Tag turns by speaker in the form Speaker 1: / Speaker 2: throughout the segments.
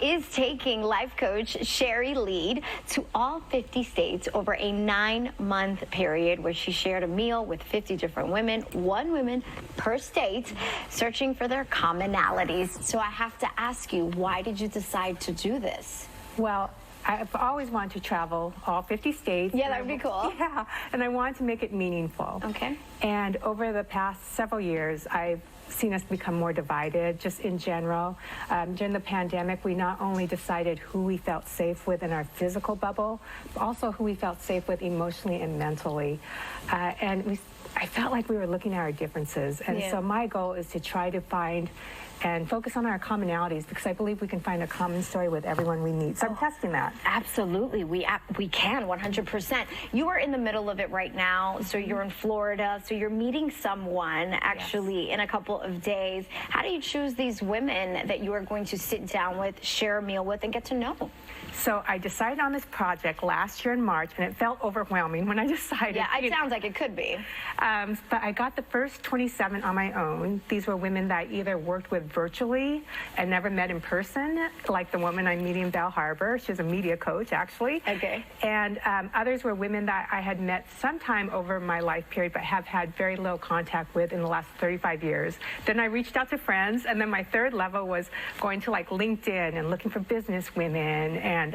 Speaker 1: Is taking life coach Sherry Lead to all 50 states over a 9-month period where she shared a meal with 50 different women, one woman per state, searching for their commonalities. So I have to ask you, why did you decide to do this?
Speaker 2: Well, I've always wanted to travel all 50 states.
Speaker 1: Yeah, that would be cool.
Speaker 2: Yeah, and I wanted to make it meaningful.
Speaker 1: Okay.
Speaker 2: And over the past several years, I've seen us become more divided, just in general. During the pandemic, we not only decided who we felt safe with in our physical bubble, but also who we felt safe with emotionally and mentally. I felt like we were looking at our differences. And so my goal is to try to find and focus on our commonalities, because I believe we can find a common story with everyone we meet. So I'm testing that.
Speaker 1: Absolutely. We can, 100%. You are in the middle of it right now. So you're in Florida. So you're meeting someone actually in a couple of days. How do you choose these women that you are going to sit down with, share a meal with, and get to know?
Speaker 2: So I decided on this project last year in March, and it felt overwhelming when I decided.
Speaker 1: Yeah, it sounds like it could be.
Speaker 2: But I got the first 27 on my own. These were women that I either worked with virtually and never met in person, like the woman I'm meeting in Bell Harbor. She's a media coach, actually.
Speaker 1: Okay.
Speaker 2: And others were women that I had met sometime over my life period, but have had very little contact with in the last 35 years. Then I reached out to friends, and then my third level was going to like LinkedIn and looking for business women and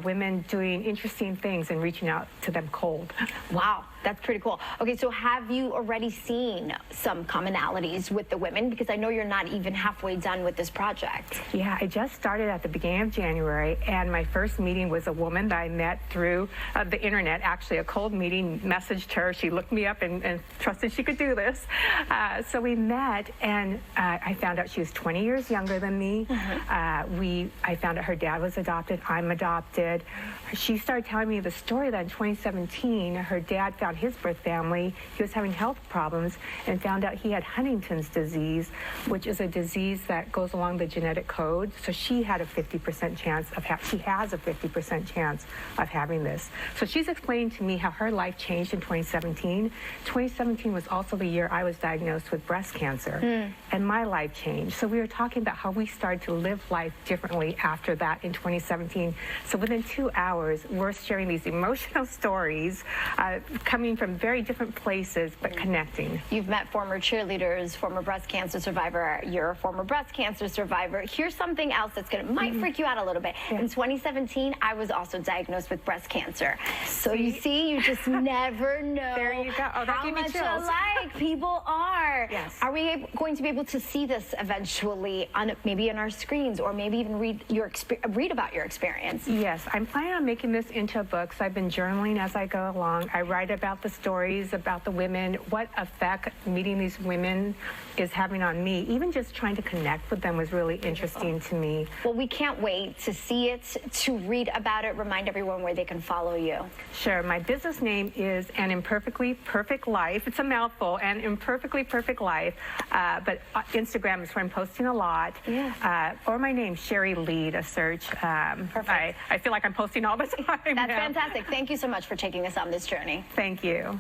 Speaker 2: women doing interesting things and reaching out to them cold.
Speaker 1: Wow, that's pretty cool. Okay, so have you already seen some commonalities with the women? Because I know you're not even halfway done with this project.
Speaker 2: Yeah, I just started at the beginning of January, and my first meeting was a woman that I met through the internet, actually a cold meeting, messaged her. She looked me up and trusted she could do this. So we met, and I found out she was 20 years younger than me. I found out her dad was adopted. I'm adopted. She started telling me the story that in 2017, her dad found his birth family. He was having health problems and found out he had Huntington's disease, which is a disease that goes along the genetic code. So she had a 50% chance of she has a 50% chance of having this. So she's explaining to me how her life changed in 2017. 2017 was also the year I was diagnosed with breast cancer, and my life changed. So we were talking about how we started to live life differently after that in 2017. So within 2 hours, we're sharing these emotional stories coming from very different places, but connecting.
Speaker 1: You've met former cheerleaders, former breast cancer survivor. You're a former breast cancer survivor. Here's something else that's might freak you out a little bit. In 2017, I was also diagnosed with breast cancer. So you see, you just never know
Speaker 2: there you go. Oh, that
Speaker 1: how
Speaker 2: gave me
Speaker 1: much
Speaker 2: chills.
Speaker 1: alike people are.
Speaker 2: Yes.
Speaker 1: Are we going to be able to see this eventually on maybe on our screens, or maybe even read about your experience?
Speaker 2: Yes, I'm planning on making this into a book. So I've been journaling as I go along. I write about the stories, about the women, what effect meeting these women is having on me. Even just trying to connect with them was really interesting to me.
Speaker 1: Well, we can't wait to see it, to read about it. Remind everyone where they can follow you.
Speaker 2: Sure. My business name is An Imperfectly Perfect Life. It's a mouthful, An Imperfectly Perfect Life. But Instagram is where I'm posting a lot.
Speaker 1: Yeah.
Speaker 2: Or my name, Sherry Lead, a search.
Speaker 1: Perfect.
Speaker 2: I feel like I'm posting all the time.
Speaker 1: That's fantastic. Thank you so much for taking us on this journey.
Speaker 2: Thank you.